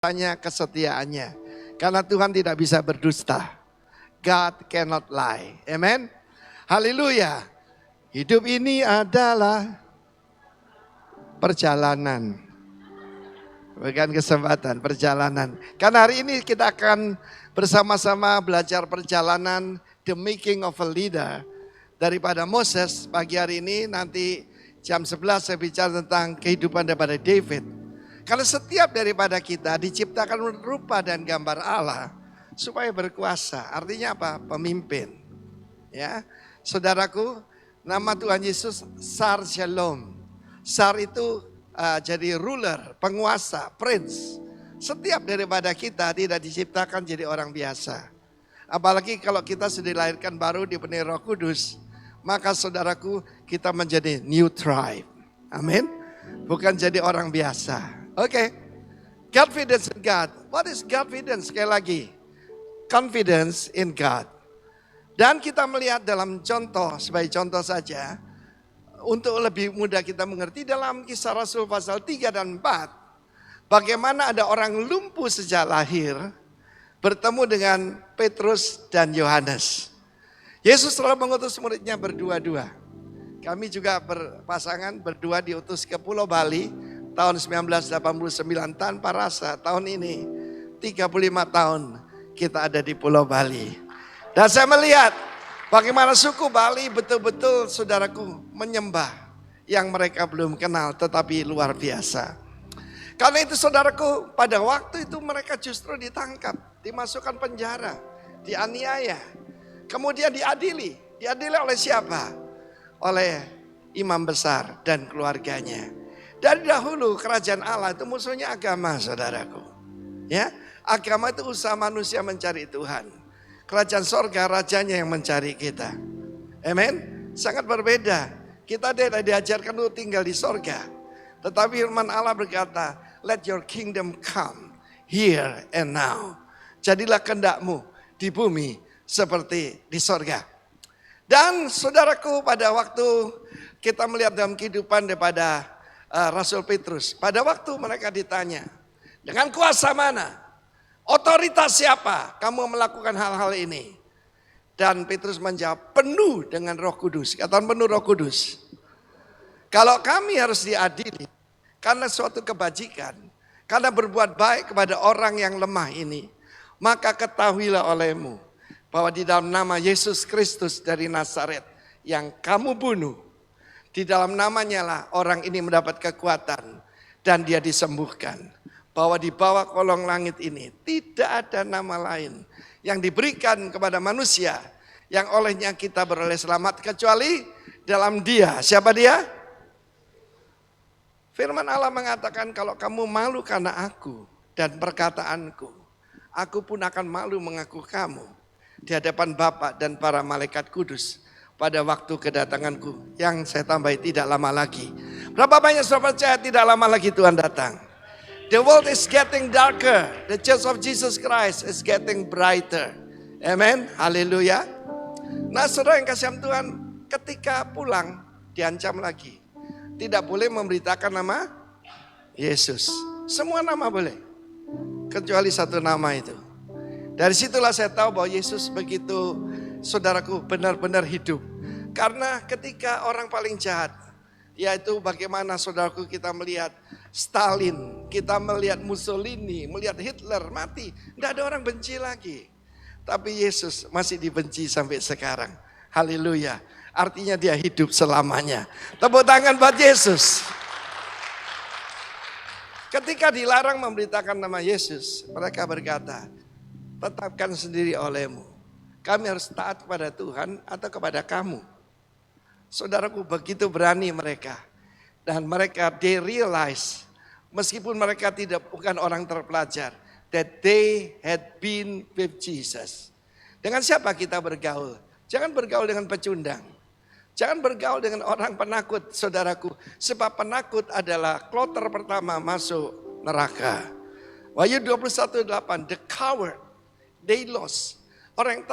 Tanya kesetiaannya. Karena Tuhan tidak bisa berdusta. God cannot lie. Amen. Haleluya. Hidup ini adalah perjalanan. Bukan kesempatan, perjalanan. Karena hari ini kita akan bersama-sama belajar perjalanan The Making of a Leader. Daripada Moses, pagi hari ini nanti jam 11 saya bicara tentang kehidupan daripada David. Karena setiap daripada kita diciptakan menurut rupa dan gambar Allah supaya berkuasa. Artinya apa? Pemimpin. Ya, saudaraku, nama Tuhan Yesus Sar Shalom. Sar itu jadi ruler, penguasa, prince. Setiap daripada kita tidak diciptakan jadi orang biasa. Apalagi kalau kita sudah dilahirkan baru dipenuhi Roh Kudus, maka saudaraku kita menjadi new tribe. Amin. Bukan jadi orang biasa. Oke. Confidence in God. What is confidence? Sekali lagi. Confidence in God. Dan kita melihat dalam contoh, sebagai contoh saja, untuk lebih mudah kita mengerti dalam Kisah Rasul pasal 3 dan 4, bagaimana ada orang lumpuh sejak lahir bertemu dengan Petrus dan Yohanes. Yesus selalu mengutus muridnya berdua-dua. Kami juga berpasangan berdua diutus ke Pulau Bali tahun 1989 tanpa rasa. Tahun ini 35 tahun kita ada di Pulau Bali. Dan saya melihat bagaimana suku Bali betul-betul saudaraku menyembah yang mereka belum kenal tetapi luar biasa. Karena itu saudaraku, pada waktu itu mereka justru ditangkap, dimasukkan penjara, dianiaya. Kemudian diadili. Diadili oleh siapa? Oleh imam besar dan keluarganya. Dari dahulu kerajaan Allah itu musuhnya agama, saudaraku. Ya, agama itu usaha manusia mencari Tuhan. Kerajaan sorga rajanya yang mencari kita. Amen. Sangat berbeda. Kita tidak diajarkan untuk tinggal di sorga. Tetapi firman Allah berkata, let your kingdom come here and now. Jadilah kehendakmu di bumi seperti di sorga. Dan saudaraku, pada waktu kita melihat dalam kehidupan daripada Rasul Petrus, pada waktu mereka ditanya, dengan kuasa mana? Otoritas siapa kamu melakukan hal-hal ini? Dan Petrus menjawab, penuh dengan Roh Kudus. Katakan penuh Roh Kudus. Kalau kami harus diadili karena suatu kebajikan, karena berbuat baik kepada orang yang lemah ini, maka ketahuilah olehmu bahwa di dalam nama Yesus Kristus dari Nazaret yang kamu bunuh, di dalam namanya lah orang ini mendapat kekuatan dan dia disembuhkan. Bahwa di bawah kolong langit ini tidak ada nama lain yang diberikan kepada manusia yang olehnya kita beroleh selamat kecuali dalam Dia. Siapa Dia? Firman Allah mengatakan kalau kamu malu karena aku dan perkataanku, aku pun akan malu mengaku kamu di hadapan Bapa dan para malaikat kudus pada waktu kedatanganku yang saya tambahi tidak lama lagi. Berapa banyak saudara percaya tidak lama lagi Tuhan datang? The world is getting darker. The church of Jesus Christ is getting brighter. Amen. Haleluya. Nah saudara yang kasih Tuhan, ketika pulang diancam lagi. Tidak boleh memberitakan nama Yesus. Semua nama boleh. Kecuali satu nama itu. Dari situlah saya tahu bahwa Yesus begitu saudaraku benar-benar hidup. Karena ketika orang paling jahat, yaitu bagaimana saudaraku kita melihat Stalin, kita melihat Mussolini, melihat Hitler mati. Tidak ada orang benci lagi. Tapi Yesus masih dibenci sampai sekarang. Haleluya. Artinya dia hidup selamanya. Tepuk tangan buat Yesus. Ketika dilarang memberitakan nama Yesus, mereka berkata, tetapkan sendiri olehmu. Kami harus taat kepada Tuhan atau kepada kamu. Saudaraku, begitu berani mereka. Dan mereka they realize, meskipun mereka bukan orang terpelajar, that they had been with Jesus. Dengan siapa kita bergaul? Jangan bergaul dengan pecundang. Jangan bergaul dengan orang penakut, saudaraku. Sebab penakut adalah kloter pertama masuk neraka. Wahyu 21:8, the coward, they lost. Orang yang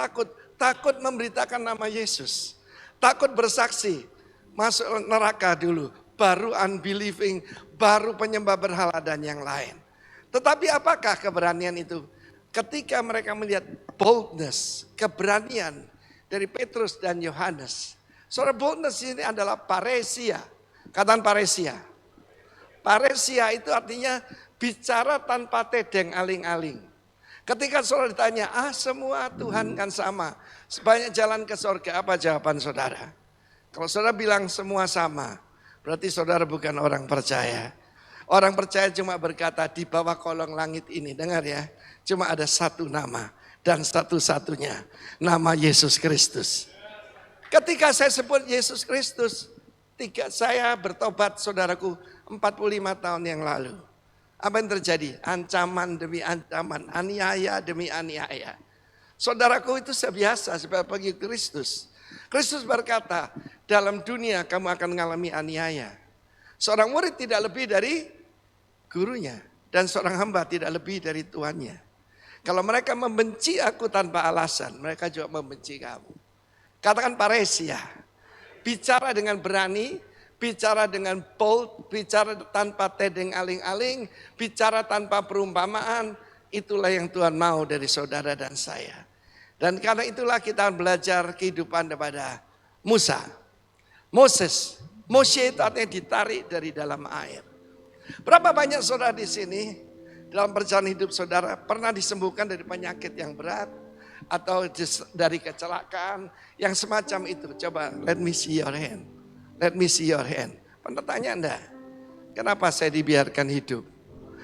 takut memberitakan nama Yesus. Takut bersaksi, masuk neraka dulu. Baru unbelieving, baru penyembah berhala dan yang lain. Tetapi apakah keberanian itu? Ketika mereka melihat boldness, keberanian dari Petrus dan Yohanes. Saudara, boldness ini adalah paresia. Katakan paresia. Paresia itu artinya bicara tanpa tedeng aling-aling. Ketika saudara ditanya, semua Tuhan kan sama. Sebanyak jalan ke surga, apa jawaban saudara? Kalau saudara bilang semua sama, berarti saudara bukan orang percaya. Orang percaya cuma berkata di bawah kolong langit ini, dengar ya. Cuma ada satu nama dan satu-satunya, nama Yesus Kristus. Ketika saya sebut Yesus Kristus, saya bertobat saudaraku 45 tahun yang lalu. Apa yang terjadi? Ancaman demi ancaman, aniaya demi aniaya. Saudaraku itu biasa sebagai Kristus. Kristus berkata, dalam dunia kamu akan mengalami aniaya. Seorang murid tidak lebih dari gurunya. Dan seorang hamba tidak lebih dari tuannya. Kalau mereka membenci aku tanpa alasan, mereka juga membenci kamu. Katakan paresia. Bicara dengan berani, bicara dengan bold, bicara tanpa tedeng aling-aling, bicara tanpa perumpamaan. Itulah yang Tuhan mau dari saudara dan saya. Dan karena itulah kita belajar kehidupan daripada Musa. Moses itu artinya ditarik dari dalam air. Berapa banyak saudara di sini dalam perjalanan hidup saudara pernah disembuhkan dari penyakit yang berat atau dari kecelakaan yang semacam itu? Coba let me see your hand. Let me see your hand. Pernah tanya Anda, kenapa saya dibiarkan hidup?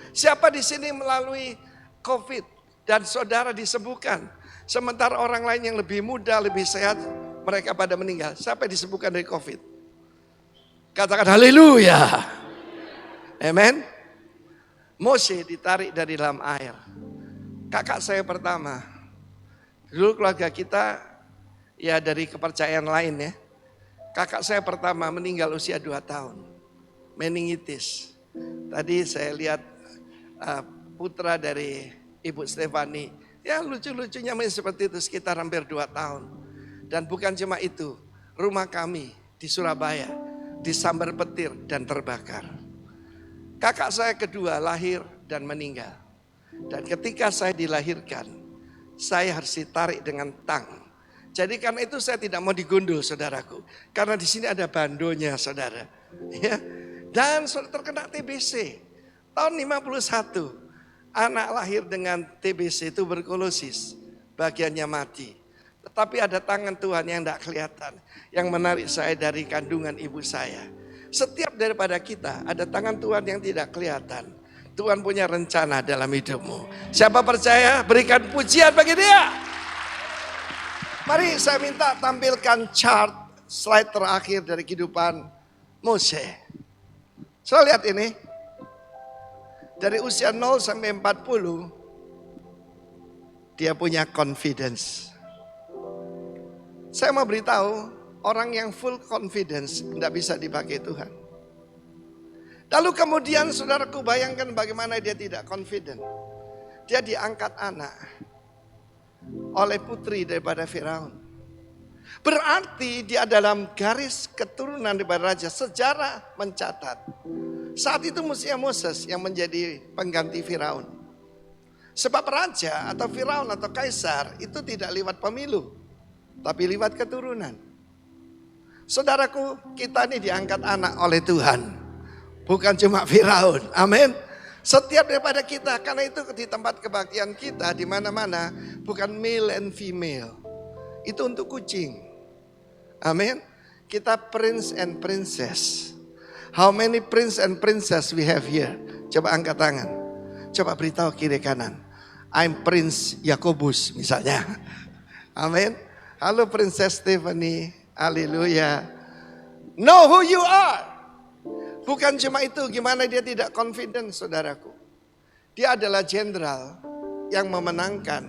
Siapa di sini melalui COVID dan saudara disembuhkan? Sementara orang lain yang lebih muda, lebih sehat, mereka pada meninggal. Siapa yang disembuhkan dari COVID? Katakan haleluya. Amen. Mose ditarik dari dalam air. Kakak saya pertama. Dulu keluarga kita ya dari kepercayaan lain ya. Kakak saya pertama meninggal usia 2 tahun. Meningitis. Tadi saya lihat putra dari Ibu Stefani. Ya lucu-lucunya seperti itu sekitar hampir 2 tahun. Dan bukan cuma itu. Rumah kami di Surabaya disambar petir dan terbakar. Kakak saya kedua lahir dan meninggal. Dan ketika saya dilahirkan, saya harus ditarik dengan tang. Jadi karena itu saya tidak mau digundul saudaraku. Karena di sini ada bandonya saudara. Ya. Dan terkena TBC. Tahun 51. Anak lahir dengan TBC tuberkulosis. Bagiannya mati. Tetapi ada tangan Tuhan yang tidak kelihatan. Yang menarik saya dari kandungan ibu saya. Setiap daripada kita ada tangan Tuhan yang tidak kelihatan. Tuhan punya rencana dalam hidupmu. Siapa percaya berikan pujian bagi dia. Mari saya minta tampilkan chart slide terakhir dari kehidupan Mose. Saya lihat ini. Dari usia 0 sampai 40. Dia punya confidence. Saya mau beritahu, orang yang full confidence tidak bisa dipakai Tuhan. Lalu kemudian saudaraku bayangkan bagaimana dia tidak confident. Dia diangkat anak oleh putri daripada Firaun. Berarti dia dalam garis keturunan daripada raja. Sejarah mencatat. Saat itu mestinya Moses yang menjadi pengganti Firaun. Sebab raja atau Firaun atau kaisar itu tidak lewat pemilu. Tapi lewat keturunan. Saudaraku, kita ini diangkat anak oleh Tuhan. Bukan cuma Firaun. Amin. Setiap daripada kita, karena itu di tempat kebaktian kita di mana-mana bukan male and female. Itu untuk kucing. Amin. Kita prince and princess. How many prince and princess we have here? Coba angkat tangan. Coba beritahu kiri kanan. I'm Prince Yakobus misalnya. Amin. Halo Princess Stephanie. Haleluya. Know who you are. Bukan cuma itu, gimana dia tidak confident saudaraku. Dia adalah jenderal yang memenangkan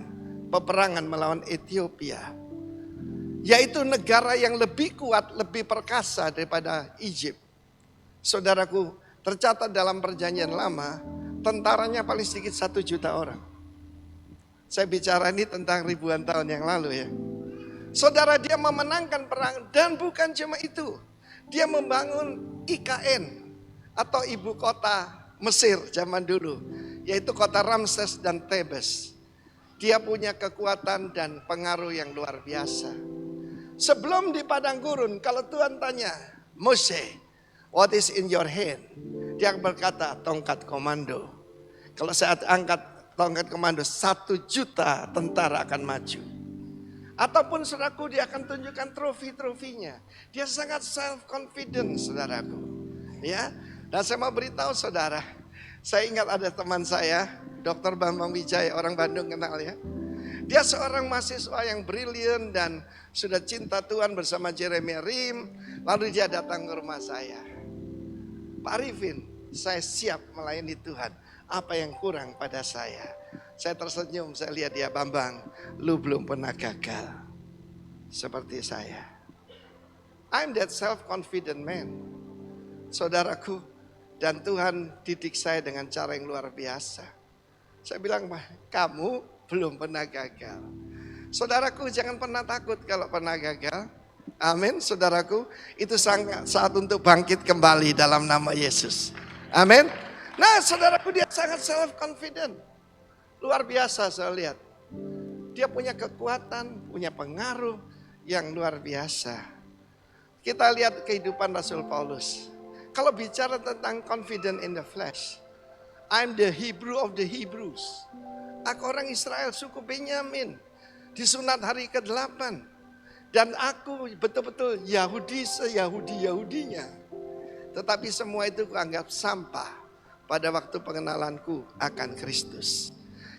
peperangan melawan Ethiopia. Yaitu negara yang lebih kuat, lebih perkasa daripada Egypt. Saudaraku, tercatat dalam perjanjian lama, tentaranya paling sedikit 1 juta orang. Saya bicara ini tentang ribuan tahun yang lalu ya. Saudara, dia memenangkan perang dan bukan cuma itu. Dia membangun IKN atau ibu kota Mesir zaman dulu. yaitu kota Ramses dan Tebes. Dia punya kekuatan dan pengaruh yang luar biasa. Sebelum di padang gurun, kalau Tuhan tanya, Mose, what is in your hand? Dia berkata, tongkat komando. Kalau saat angkat tongkat komando, 1 juta tentara akan maju. Ataupun saudaraku, dia akan tunjukkan trofi-trofinya. Dia sangat self-confident, saudaraku. Ya, dan saya mau beritahu saudara, saya ingat ada teman saya, Dr. Bambang Wijaya, orang Bandung kenal ya. Dia seorang mahasiswa yang brilian dan sudah cinta Tuhan bersama Jeremy Rim. Lalu dia datang ke rumah saya. Pak Arifin, saya siap melayani Tuhan. Apa yang kurang pada saya? Saya tersenyum, saya lihat dia, Bambang, lu belum pernah gagal seperti saya. I'm that self-confident man. Saudaraku, dan Tuhan didik saya dengan cara yang luar biasa. Saya bilang, kamu belum pernah gagal. Saudaraku, jangan pernah takut kalau pernah gagal. Amin, saudaraku. Itu saat untuk bangkit kembali dalam nama Yesus. Amin. Nah, saudaraku, dia sangat self-confident. Luar biasa saya lihat. Dia punya kekuatan, punya pengaruh yang luar biasa. Kita lihat kehidupan Rasul Paulus. Kalau bicara tentang confident in the flesh, I'm the Hebrew of the Hebrews. Aku orang Israel suku Benyamin. Disunat hari ke-8. Dan aku betul-betul Yahudi se-Yahudi-Yahudinya. Tetapi semua itu kuanggap sampah pada waktu pengenalanku akan Kristus.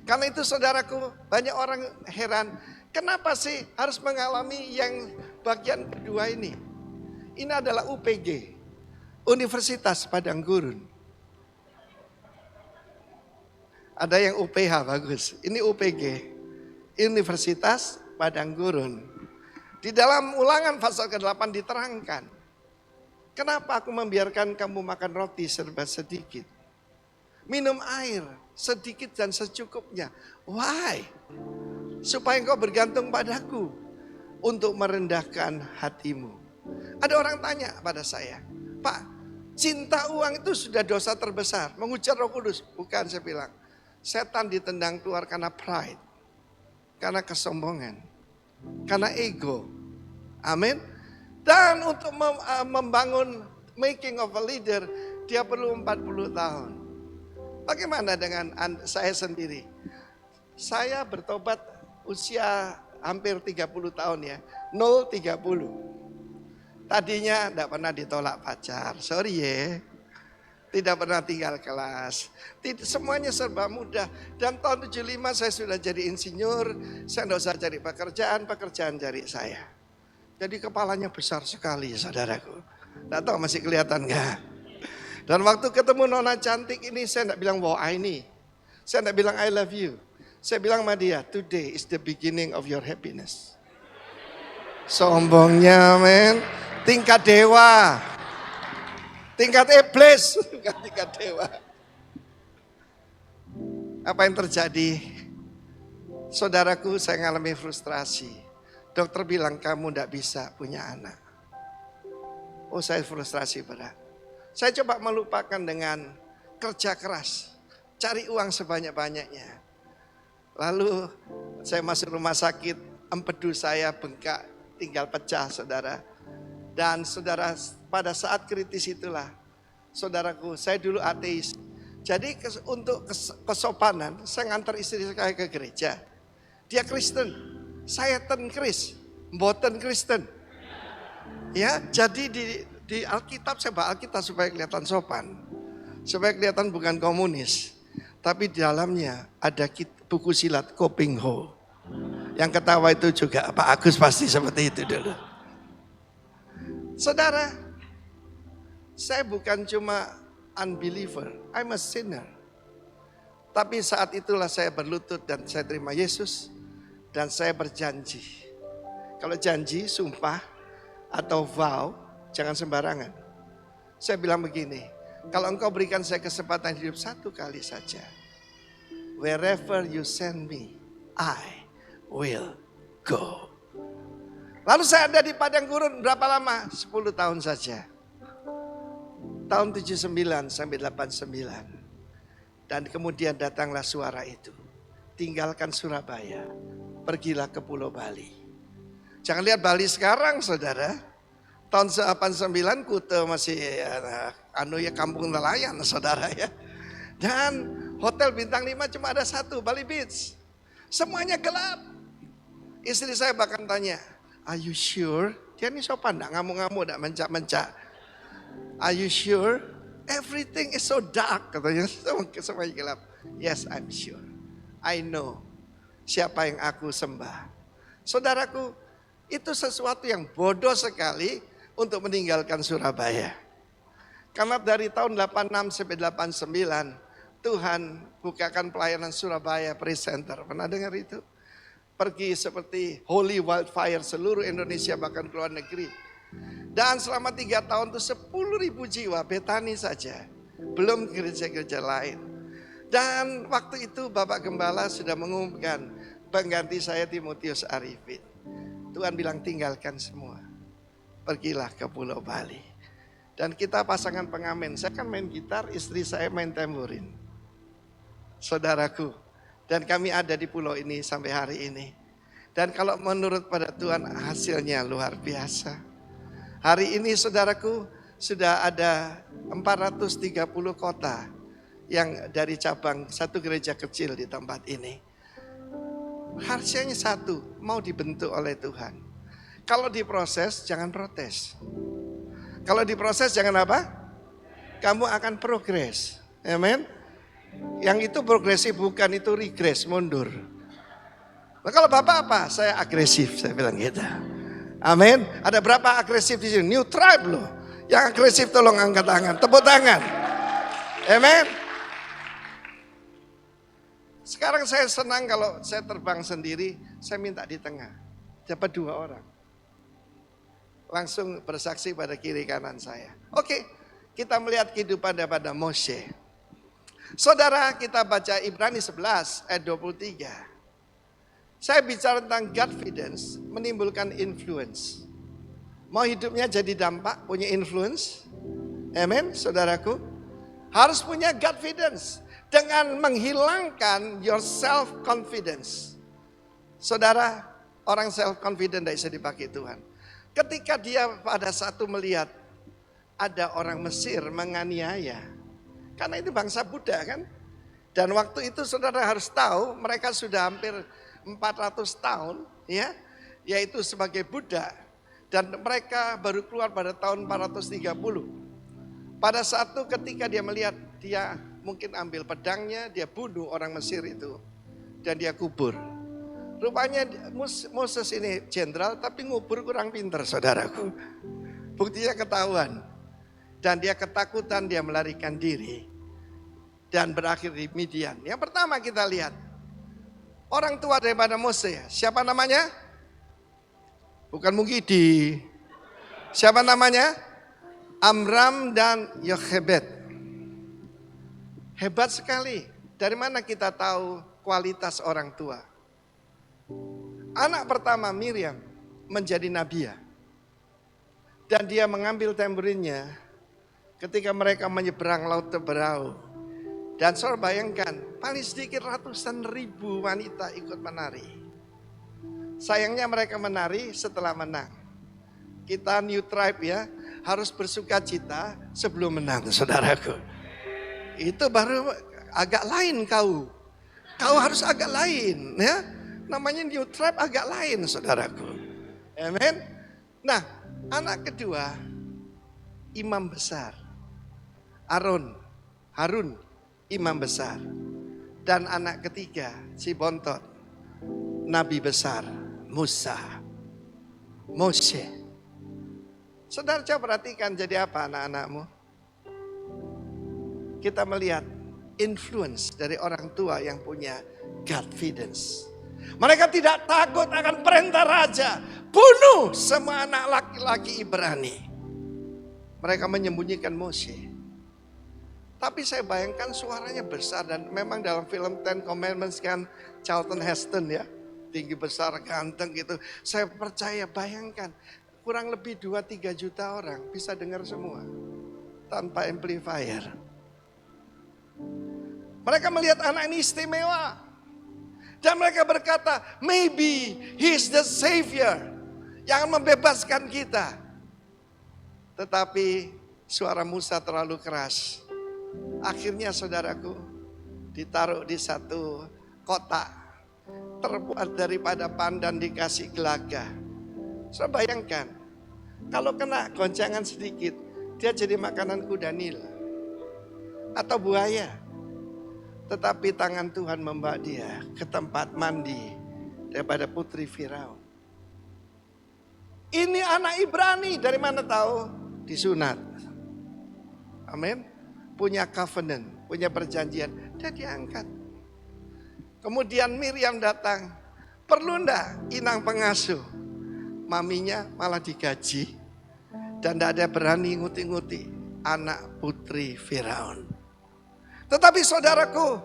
Karena itu saudaraku, banyak orang heran, kenapa sih harus mengalami yang bagian kedua ini? Ini adalah UPG, Universitas Padang Gurun. Ada yang UPH bagus, ini UPG, Universitas Padang Gurun. Di dalam Ulangan pasal ke-8 diterangkan, kenapa aku membiarkan kamu makan roti serba sedikit? Minum air sedikit dan secukupnya. Why? Supaya engkau bergantung padaku untuk merendahkan hatimu. Ada orang tanya pada saya, Pak, cinta uang itu sudah dosa terbesar. Mengujar Roh Kudus. Bukan, saya bilang. Setan ditendang keluar karena pride. Karena kesombongan. Karena ego. Amin. Dan untuk membangun making of a leader, dia perlu 40 tahun. Bagaimana dengan saya sendiri? Saya bertobat usia hampir 30 tahun ya. 0-30. Tadinya tidak pernah ditolak pacar. Sorry ya. Tidak pernah tinggal kelas. Semuanya serba mudah. Dan tahun 75 saya sudah jadi insinyur. Saya tidak usah cari pekerjaan cari saya. Jadi kepalanya besar sekali saudaraku. Tidak tahu masih kelihatan enggak? Dan waktu ketemu nona cantik ini saya tidak bilang wow ini. Saya tidak bilang I love you. Saya bilang sama dia, today is the beginning of your happiness. Sombongnya men, tingkat dewa. Tingkat iblis, bukan tingkat dewa. Apa yang terjadi? Saudaraku, saya mengalami frustrasi. Dokter bilang kamu tidak bisa punya anak. Oh, saya frustrasi berat. Saya coba melupakan dengan kerja keras, cari uang sebanyak-banyaknya. Lalu saya masuk rumah sakit, empedu saya bengkak, tinggal pecah saudara. Dan saudara pada saat kritis itulah, saudaraku saya dulu ateis. Jadi untuk kesopanan, saya ngantar istri saya ke gereja. Dia Kristen, saya Kris, mboten Kristen. Ya, jadi di Alkitab, saya baca Alkitab supaya kelihatan sopan. Supaya kelihatan bukan komunis. Tapi di dalamnya ada buku silat Koping Ho. Yang ketawa itu juga Pak Agus pasti seperti itu dulu. Saudara, saya bukan cuma unbeliever, I'm a sinner. Tapi saat itulah saya berlutut dan saya terima Yesus. Dan saya berjanji. Kalau janji, sumpah atau vow, jangan sembarangan. Saya bilang begini, kalau engkau berikan saya kesempatan hidup satu kali saja. Wherever you send me, I will go. Lalu saya ada di Padang Gurun berapa lama? 10 tahun saja. Tahun 79 sampai 89. Dan kemudian datanglah suara itu. Tinggalkan Surabaya, pergilah ke Pulau Bali. Jangan lihat Bali sekarang saudara. Tahun 89 Kuta masih kampung nelayan saudara ya. Dan hotel bintang 5 cuma ada satu, Bali Beach. Semuanya gelap. Istri saya bahkan tanya, are you sure? Dia ini sopan, enggak ngamuk-ngamuk, enggak mencak-mencak. Are you sure? Everything is so dark, katanya. Semuanya gelap. Yes, I'm sure. I know siapa yang aku sembah. Saudaraku, itu sesuatu yang bodoh sekali untuk meninggalkan Surabaya. Karena dari tahun 86 sampai 89, Tuhan bukakan pelayanan Surabaya Presenter. Pernah dengar itu? Pergi seperti holy wildfire seluruh Indonesia bahkan ke luar negeri. Dan selama 3 tahun itu 10.000 jiwa Betani saja. Belum gereja-gereja lain. Dan waktu itu Bapak Gembala sudah mengumumkan pengganti saya Timotius Arifin. Tuhan bilang tinggalkan semua. Pergilah ke Pulau Bali. Dan kita pasangan pengamen. Saya kan main gitar, istri saya main tamborin. Saudaraku. Dan kami ada di pulau ini sampai hari ini. Dan kalau menurut pada Tuhan hasilnya luar biasa. Hari ini saudaraku sudah ada 430 kota yang dari cabang satu gereja kecil di tempat ini. Hasilnya satu, mau dibentuk oleh Tuhan. Kalau diproses jangan protes. Kalau diproses jangan apa? Kamu akan progres. Amen. Yang itu progresif bukan itu regress, mundur. Nah, kalau Bapak apa? Saya agresif, saya bilang gitu. Amin. Ada berapa agresif di sini? New tribe loh. Yang agresif tolong angkat tangan, tepuk tangan. Amin. Sekarang saya senang kalau saya terbang sendiri, saya minta di tengah. Dapat 2 orang. Langsung bersaksi pada kiri kanan saya. Oke, kita melihat kehidupan daripada Moshe. Saudara, kita baca Ibrani 11 ayat 23. Saya bicara tentang Godfidence, menimbulkan influence. Mau hidupnya jadi dampak, punya influence? Amen, saudaraku. Harus punya Godfidence. Dengan menghilangkan your self-confidence. Saudara, orang self-confident tidak bisa dipakai Tuhan. Ketika dia pada satu melihat ada orang Mesir menganiaya. Karena itu bangsa Buddha kan. Dan waktu itu saudara harus tahu mereka sudah hampir 400 tahun ya. Yaitu sebagai Buddha. Dan mereka baru keluar pada tahun 430. Pada satu ketika dia melihat dia mungkin ambil pedangnya, dia bunuh orang Mesir itu. Dan dia kubur. Rupanya Moses ini jenderal tapi ngubur kurang pinter saudaraku. Buktinya ketahuan. Dan dia ketakutan, dia melarikan diri. Dan berakhir di Midian. Yang pertama kita lihat. Orang tua daripada Mose. Siapa namanya? Bukan Mugidi. Siapa namanya? Amram dan Yochebed. Hebat sekali. Dari mana kita tahu kualitas orang tua? Anak pertama Miriam menjadi nabiya. Dan dia mengambil tamborinnya ketika mereka menyeberang laut Teberau. Dan saudara bayangkan, paling sedikit ratusan ribu wanita ikut menari. Sayangnya mereka menari setelah menang. Kita new tribe ya, harus bersuka cita sebelum menang saudaraku. Itu baru agak lain kau. Kau harus agak lain ya. Namanya new tribe agak lain saudaraku. Amen. Nah, anak kedua imam besar. Harun imam besar. Dan anak ketiga si bontot nabi besar Musa. Moshe. Saudara coba perhatikan jadi apa anak-anakmu? Kita melihat influence dari orang tua yang punya Godfidence. Mereka tidak takut akan perintah raja. Bunuh semua anak laki-laki Ibrani. Mereka menyembunyikan Moshe. Tapi saya bayangkan suaranya besar dan memang dalam film Ten Commandments kan Charlton Heston ya. Tinggi besar, ganteng gitu. Saya percaya bayangkan kurang lebih 2-3 juta orang bisa dengar semua. Tanpa amplifier. Mereka melihat anak ini istimewa. Dan mereka berkata, maybe he's the savior yang membebaskan kita. Tetapi suara Musa terlalu keras. Akhirnya saudaraku ditaruh di satu kotak terbuat daripada pandan dikasih gelaga. Saya bayangkan kalau kena goncangan sedikit dia jadi makanan kuda Nil atau buaya. Tetapi tangan Tuhan membawa dia ke tempat mandi daripada putri Firaun. Ini anak Ibrani, dari mana tahu? Disunat. Amin. Punya covenant, punya perjanjian, dan diangkat. Kemudian Miriam datang, perlu ndak inang pengasuh? Maminya malah digaji dan tidak ada berani nguti-nguti anak putri Firaun. Tetapi saudaraku,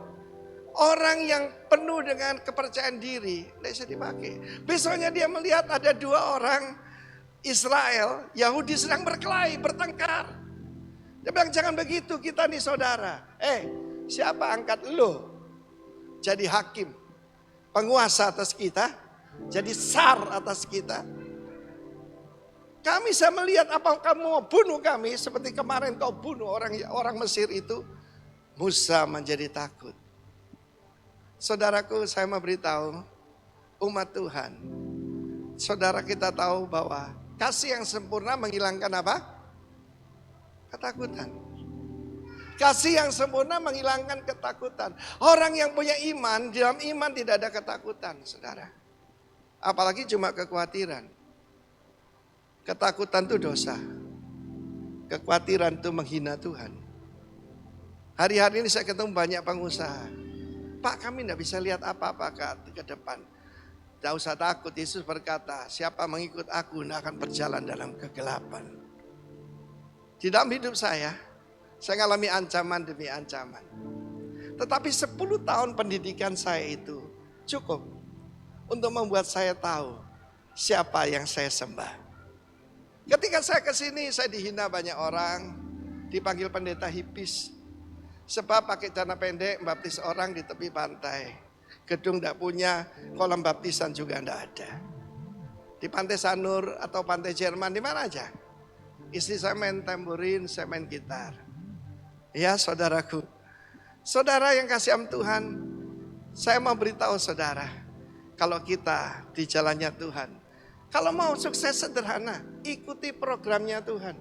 orang yang penuh dengan kepercayaan diri, tidak bisa dipakai. Besoknya dia melihat ada 2 orang Israel, Yahudi sedang berkelahi, bertengkar. Dia bilang jangan begitu, kita nih saudara. Siapa angkat lo jadi hakim, penguasa atas kita, jadi sar atas kita. Kami saya melihat apa kamu mau bunuh kami seperti kemarin kau bunuh orang Mesir itu. Musa menjadi takut. Saudaraku, saya mau beritahu umat Tuhan. Saudara kita tahu bahwa kasih yang sempurna menghilangkan apa? Ketakutan. Kasih yang sempurna menghilangkan ketakutan. Orang yang punya iman, dalam iman tidak ada ketakutan, saudara. Apalagi cuma kekhawatiran. Ketakutan itu dosa. Kekhawatiran itu menghina Tuhan. Hari-hari ini saya ketemu banyak pengusaha. Pak, kami tidak bisa lihat apa-apa ke depan. Tidak usah takut, Yesus berkata, siapa mengikut aku tidak akan berjalan dalam kegelapan. Di dalam hidup saya mengalami ancaman demi ancaman. Tetapi 10 tahun pendidikan saya itu cukup untuk membuat saya tahu siapa yang saya sembah. Ketika saya ke sini, saya dihina banyak orang, dipanggil pendeta hipis. Sebab pakai celana pendek baptis orang di tepi pantai. Gedung tidak punya, kolam baptisan juga tidak ada. Di Pantai Sanur atau Pantai Jerman, di mana aja. Istri saya main tamborin, saya main gitar. Ya saudaraku, saudara yang kasih Tuhan, saya mau beritahu saudara, kalau kita di jalannya Tuhan, kalau mau sukses sederhana, ikuti programnya Tuhan.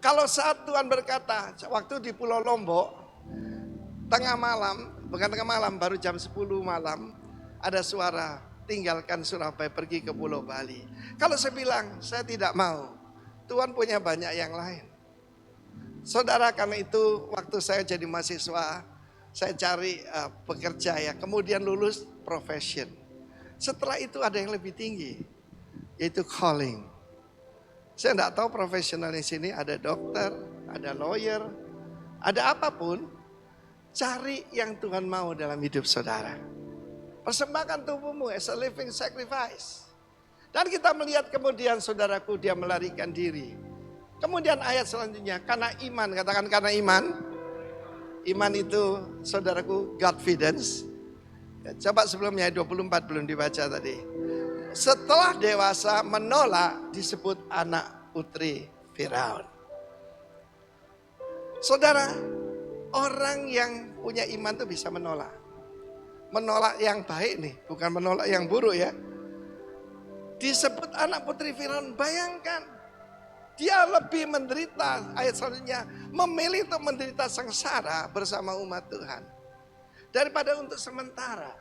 Kalau saat Tuhan berkata, waktu di Pulau Lombok, tengah malam, bukan tengah malam, baru jam 10 malam, ada suara, tinggalkan Surabaya pergi ke Pulau Bali. Kalau saya bilang, saya tidak mau, Tuhan punya banyak yang lain. Saudara, karena itu waktu saya jadi mahasiswa, saya cari bekerja ya, kemudian lulus profession. Setelah itu ada yang lebih tinggi, yaitu calling. Saya tidak tahu profesional di sini, ada dokter, ada lawyer, ada apapun. Cari yang Tuhan mau dalam hidup saudara. Persembahkan tubuhmu as a living sacrifice. Dan kita melihat kemudian saudaraku dia melarikan diri. Kemudian ayat selanjutnya, karena iman, katakan karena iman. Iman itu saudaraku Godfidence. Ya, coba sebelumnya 24 belum dibaca tadi. Setelah dewasa menolak disebut anak putri Firaun. Saudara, orang yang punya iman itu bisa menolak. Menolak yang baik nih, bukan menolak yang buruk ya. Disebut anak putri Firaun, bayangkan. Dia lebih menderita, ayat selanjutnya, memilih untuk menderita sengsara bersama umat Tuhan. Daripada untuk sementara.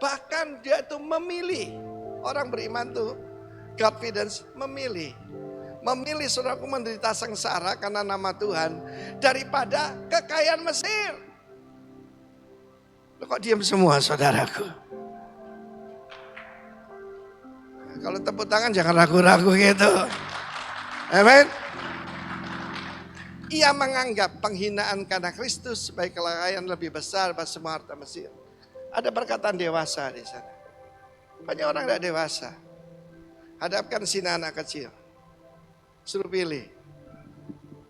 Bahkan dia itu memilih, orang beriman tuh, confidence memilih. Memilih saudaraku menderita sengsara karena nama Tuhan daripada kekayaan Mesir. Loh, kok diam semua saudaraku? Kalau tepuk tangan jangan ragu-ragu gitu. Amin. Ia menganggap penghinaan karena Kristus sebagai kekayaan lebih besar daripada semua harta Mesir. Ada perkataan dewasa di sana. Banyak orang tidak dewasa. Hadapkan sini anak kecil. Suruh pilih,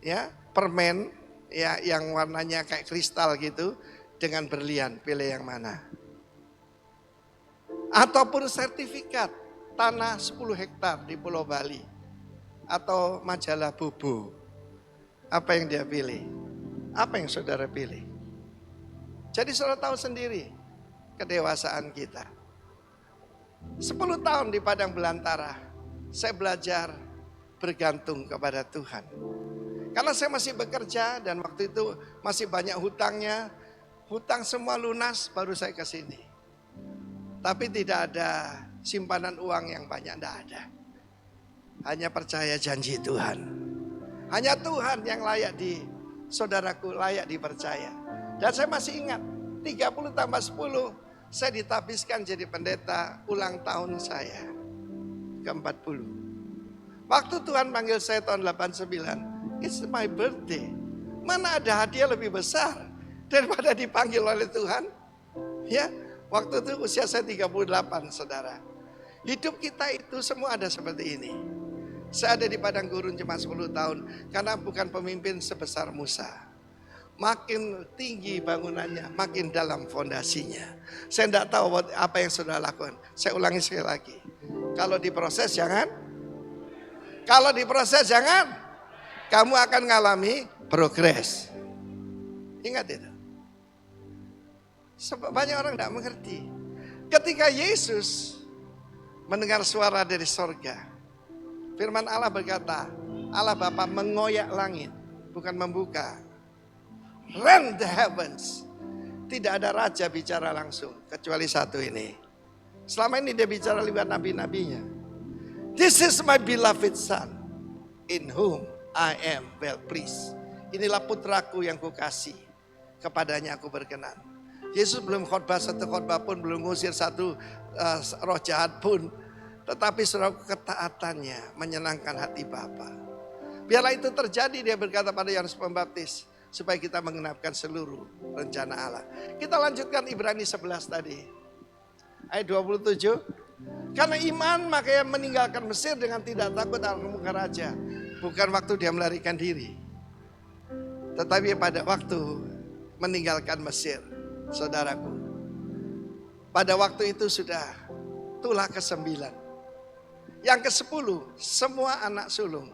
ya permen ya yang warnanya kayak kristal gitu, dengan berlian, pilih yang mana? Ataupun sertifikat tanah 10 hektar di Pulau Bali. Atau majalah Bobo. Apa yang dia pilih? Apa yang saudara pilih? Jadi saudara tahu sendiri kedewasaan kita. 10 tahun di padang belantara, saya belajar bergantung kepada Tuhan. Karena saya masih bekerja dan waktu itu masih banyak hutangnya. Hutang semua lunas baru saya ke sini. Tapi tidak ada simpanan uang yang banyak, tidak ada. Hanya percaya janji Tuhan. Hanya Tuhan yang layak saudaraku layak dipercaya. Dan saya masih ingat 30 tambah 10 saya ditabiskan jadi pendeta ulang tahun saya ke-40. Waktu Tuhan panggil saya tahun 89, it's my birthday. Mana ada hadiah lebih besar daripada dipanggil oleh Tuhan? Ya, waktu itu usia saya 38, saudara. Hidup kita itu semua ada seperti ini. Saya ada di padang gurun cuma 10 tahun karena bukan pemimpin sebesar Musa. Makin tinggi bangunannya, makin dalam fondasinya. Saya tidak tahu apa yang sudah lakukan. Saya ulangi sekali lagi. Kalau diproses jangan. Kalau diproses jangan. Kamu akan mengalami progres. Ingat itu. Sebab banyak orang tidak mengerti. Ketika Yesus mendengar suara dari sorga. Firman Allah berkata, Allah Bapa mengoyak langit, bukan membuka. Rend the heavens. Tidak ada raja bicara langsung, kecuali satu ini. Selama ini dia bicara lewat nabi-nabinya. This is my beloved son, in whom I am well pleased. Inilah putraku yang kukasih, kepadanya aku berkenan. Yesus belum khotbah satu khotbah pun, belum ngusir satu roh jahat pun. Tetapi saudaraku ketaatannya menyenangkan hati Bapa. Biarlah itu terjadi, dia berkata pada Yohanes Pembaptis. Supaya kita mengenapkan seluruh rencana Allah. Kita lanjutkan Ibrani 11 tadi. Ayat 27. Karena iman makanya meninggalkan Mesir dengan tidak takut akan muka raja. Bukan waktu dia melarikan diri. Tetapi pada waktu meninggalkan Mesir. Saudaraku. Pada waktu itu sudah tulah ke-9. Yang ke-10, semua anak sulung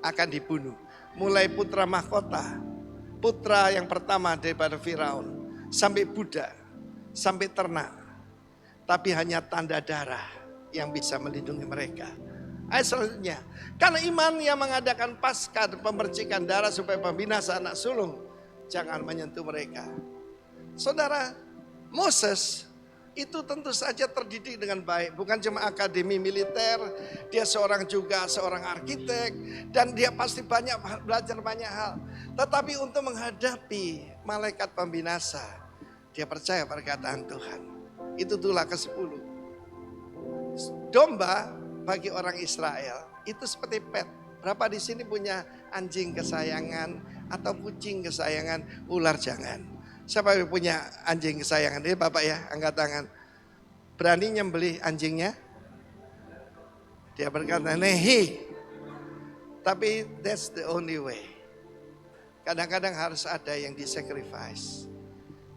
akan dibunuh. Mulai putra mahkota, putra yang pertama daripada Firaun, sampai budak, sampai ternak. Tapi hanya tanda darah yang bisa melindungi mereka. Ayat selanjutnya, karena iman yang mengadakan Paskah dan pemercikan darah supaya pembinasa anak sulung jangan menyentuh mereka. Saudara, Moses itu tentu saja terdidik dengan baik. Bukan cuma akademi militer, dia seorang arsitek. Dan dia pasti belajar banyak hal. Tetapi untuk menghadapi malaikat pembinasa, dia percaya perkataan Tuhan. Itu tulah ke-10. Domba bagi orang Israel itu seperti pet. Berapa di sini punya anjing kesayangan atau kucing kesayangan, ular jangan. Siapa yang punya anjing kesayangan? Ini Bapak ya, angkat tangan. Berani nyembelih anjingnya? Dia berkata, nehi. Tapi that's the only way. Kadang-kadang harus ada yang disacrifice.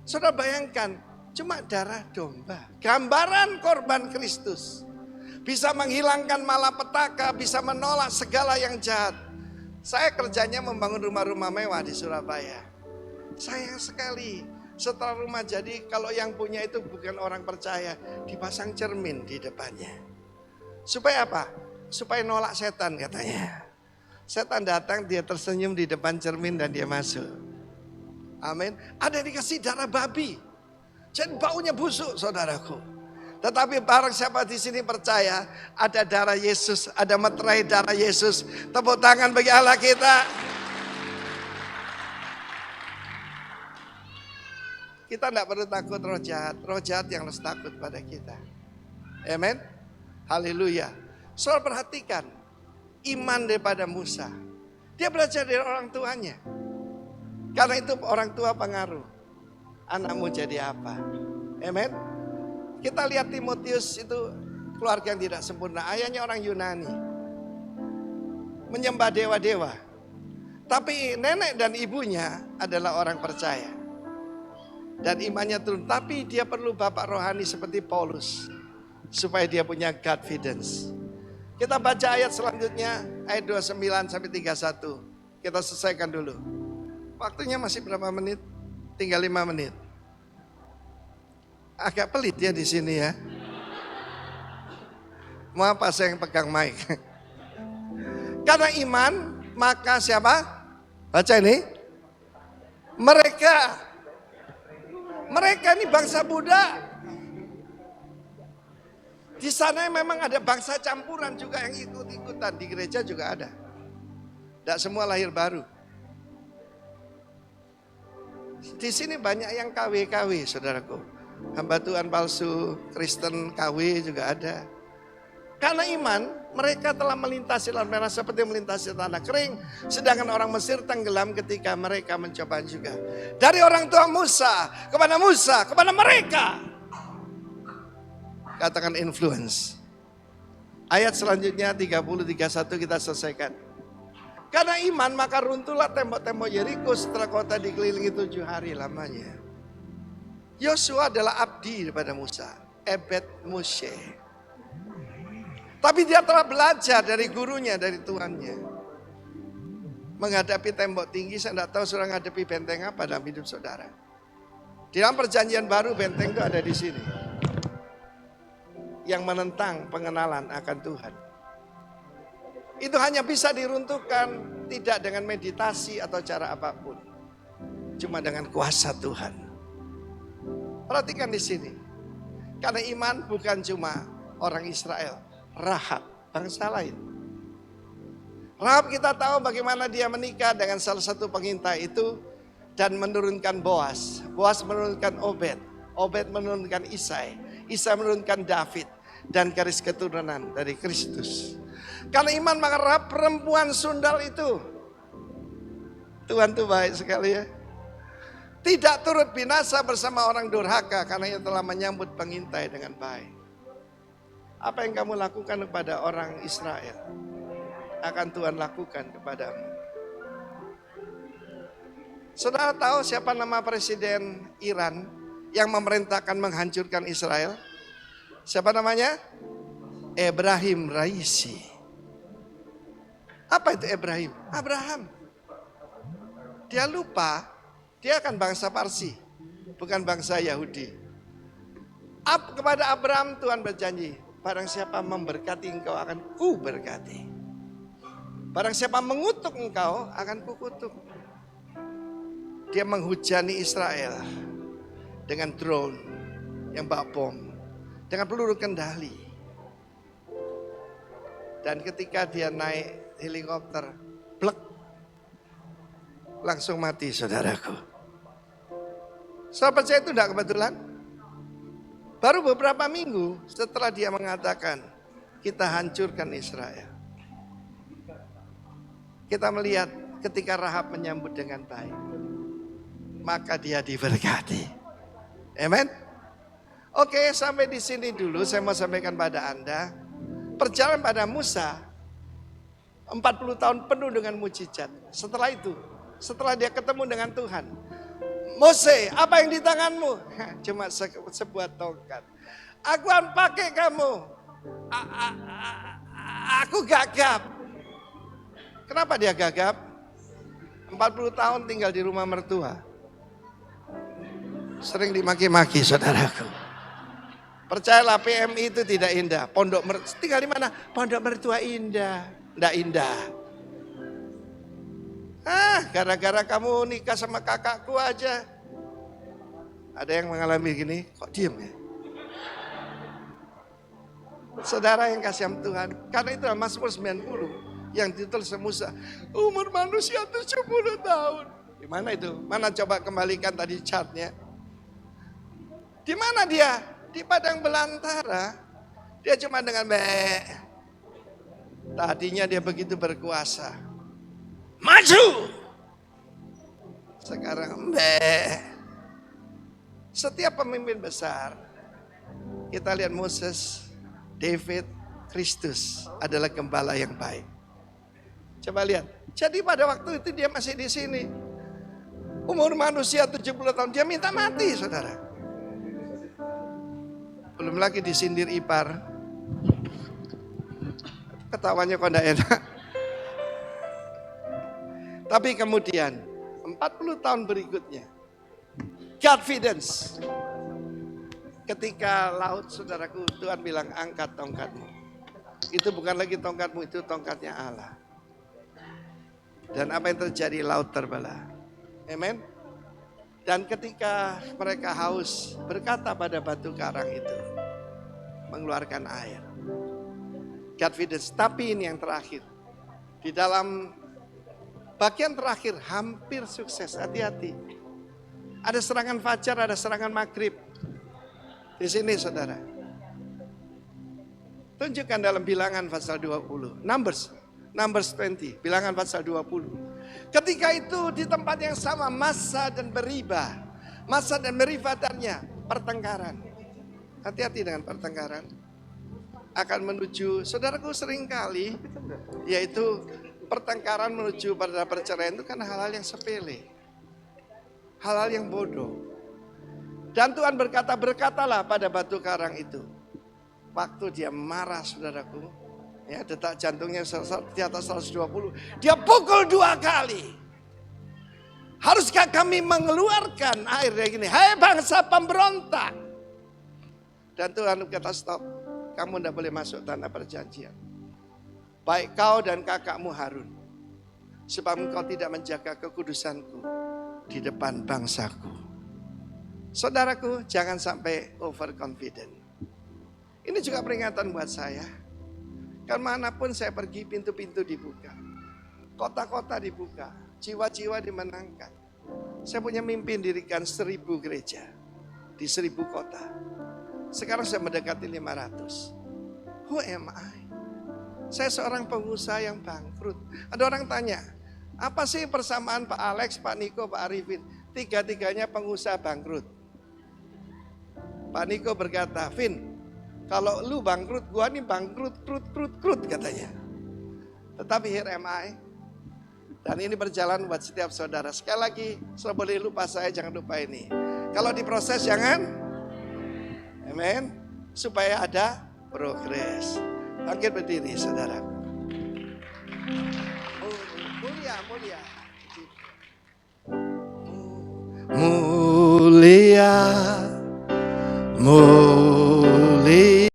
Saudara bayangkan, cuma darah domba. Gambaran korban Kristus. Bisa menghilangkan malapetaka, bisa menolak segala yang jahat. Saya kerjanya membangun rumah-rumah mewah di Surabaya. Sayang sekali, setelah rumah jadi kalau yang punya itu bukan orang percaya, dipasang cermin di depannya. Supaya apa? Supaya nolak setan katanya. Setan datang, dia tersenyum di depan cermin dan dia masuk. Amin. Ada yang dikasih darah babi. Jadi baunya busuk saudaraku. Tetapi barang siapa di sini percaya ada darah Yesus, ada meterai darah Yesus. Tepuk tangan bagi Allah kita. Kita tidak perlu takut roh jahat yang harus takut pada kita. Amen. Haleluya. Soal perhatikan, iman daripada Musa. Dia belajar dari orang tuanya. Karena itu orang tua pengaruh. Anakmu jadi apa? Amen. Kita lihat Timotius itu keluarga yang tidak sempurna. Ayahnya orang Yunani. Menyembah dewa-dewa. Tapi nenek dan ibunya adalah orang percaya. dan imannya turun. Tapi dia perlu bapak rohani seperti Paulus supaya dia punya confidence. Kita baca ayat selanjutnya, ayat 29 sampai 31. Kita selesaikan dulu. Waktunya masih berapa menit? Tinggal 5 menit. Agak pelit ya di sini ya. Mau apa saya yang pegang mic? Karena iman, maka siapa? Baca ini. Mereka ini bangsa Buddha. Di sana memang ada bangsa campuran juga yang ikut-ikutan. Di gereja juga ada. Tidak semua lahir baru. Di sini banyak yang KW, saudaraku. Hamba Tuhan palsu, Kristen KW juga ada. Karena iman, mereka telah melintasi Laut Merah seperti melintasi tanah kering. Sedangkan orang Mesir tenggelam ketika mereka mencoba juga. Dari orang tua Musa, kepada mereka. Katakan influence. Ayat selanjutnya 30-31 kita selesaikan. Karena iman maka runtuhlah tembok-tembok Yeriko setelah kota dikelilingi 7 hari lamanya. Yosua adalah abdi kepada Musa, Ebed Moshe. Tapi dia telah belajar dari gurunya, dari tuannya. Menghadapi tembok tinggi, saya tidak tahu saudara menghadapi benteng apa dalam hidup saudara. Di dalam perjanjian baru benteng itu ada di sini. Yang menentang pengenalan akan Tuhan. Itu hanya bisa diruntuhkan tidak dengan meditasi atau cara apapun. Cuma dengan kuasa Tuhan. Perhatikan di sini. Karena iman bukan cuma orang Israel. Rahab, bangsa lain. Rahab kita tahu bagaimana dia menikah dengan salah satu pengintai itu. Dan menurunkan Boas. Boas menurunkan Obed. Obed menurunkan Isai. Isai menurunkan David. Dan garis keturunan dari Kristus. Karena iman maka Rahab perempuan sundal itu. Tuhan tuh baik sekali ya. Tidak turut binasa bersama orang durhaka karena ia telah menyambut pengintai dengan baik. Apa yang kamu lakukan kepada orang Israel akan Tuhan lakukan kepadamu. Saudara tahu siapa nama presiden Iran yang memerintahkan menghancurkan Israel? Siapa namanya? Ibrahim Raisi. Apa itu Ibrahim? Abraham. Dia lupa, dia kan bangsa Parsi, bukan bangsa Yahudi. Kepada Abraham Tuhan berjanji, barang siapa memberkati engkau akan ku berkati. Barang siapa mengutuk engkau akan ku kutuk. Dia menghujani Israel dengan drone yang bawa bom, dengan peluru kendali. Dan ketika dia naik helikopter, blek, langsung mati saudaraku. Sahabat saya itu tidak kebetulan. Baru beberapa minggu setelah dia mengatakan, kita hancurkan Israel. Kita melihat ketika Rahab menyambut dengan baik. Maka dia diberkati. Amen. Oke, sampai di sini dulu saya mau sampaikan pada Anda. Perjalanan pada Musa 40 tahun penuh dengan mujizat. Setelah itu, setelah dia ketemu dengan Tuhan. Mose, apa yang di tanganmu? Cuma sebuah tongkat. Aku akan pakai kamu. Aku gagap. Kenapa dia gagap? 40 tahun tinggal di rumah mertua. Sering dimaki-maki saudaraku. Percayalah PMI itu tidak indah. Tinggal di mana? Pondok mertua indah. Tidak indah. Gara-gara kamu nikah sama kakakku aja. Ada yang mengalami gini, kok diem ya? Saudara yang kasih Tuhan. Karena itu Mazmur 90 yang ditulis Musa. Umur manusia 70 tahun. Di mana itu? Mana coba kembalikan tadi chartnya. Di mana dia? Di padang belantara. Dia cuma dengan tadinya dia begitu berkuasa. Maju. Sekarang Setiap pemimpin besar, kita lihat Moses, David, Kristus adalah gembala yang baik. Coba lihat. Jadi pada waktu itu dia masih di sini. Umur manusia 70 tahun, dia minta mati, saudara. Belum lagi disindir ipar. Ketawanya kok enggak enak. Tapi kemudian 40 tahun berikutnya, confidence. Ketika laut, saudaraku, Tuhan bilang angkat tongkatmu. Itu bukan lagi tongkatmu, itu tongkatnya Allah. Dan apa yang terjadi? Laut terbelah. Amen. Dan ketika mereka haus, berkata pada batu karang itu, mengeluarkan air. Confidence. Tapi ini yang terakhir. Di dalam bagian terakhir hampir sukses, hati-hati. Ada serangan fajar, ada serangan maghrib. Di sini saudara. Tunjukkan dalam bilangan pasal 20. Numbers 20, bilangan pasal 20. Ketika itu di tempat yang sama Massa dan Meriba dannya pertengkaran. Hati-hati dengan pertengkaran. Akan menuju, saudaraku seringkali, yaitu pertengkaran menuju pada perceraian itu kan hal-hal yang sepele. Hal-hal yang bodoh. Dan Tuhan berkata, berkatalah pada batu karang itu. Waktu dia marah saudaraku, ya detak jantungnya di atas 120, dia pukul 2 kali. Haruskah kami mengeluarkan air kayak gini? Hai bangsa pemberontak. Dan Tuhan berkata stop, kamu tidak boleh masuk tanah perjanjian. Baik kau dan kakakmu Harun. Sebab engkau tidak menjaga kekudusanku di depan bangsaku. Saudaraku, jangan sampai overconfident. Ini juga peringatan buat saya. Kemanapun saya pergi, pintu-pintu dibuka. Kota-kota dibuka. Jiwa-jiwa dimenangkan. Saya punya mimpi mendirikan 1000 gereja. Di 1000 kota. Sekarang saya mendekati 500. Who am I? Saya seorang pengusaha yang bangkrut. Ada orang tanya, apa sih persamaan Pak Alex, Pak Niko, Pak Arifin? Tiga-tiganya pengusaha bangkrut. Pak Niko berkata, Vin, kalau lu bangkrut, gua nih bangkrut, krut katanya. Tetapi here am I. Dan ini berjalan buat setiap saudara. Sekali lagi, kalau boleh lupa saya, jangan lupa ini. Kalau diproses jangan, amen, supaya ada progres. Bangkit berdiri saudara. Mulia. Mulia.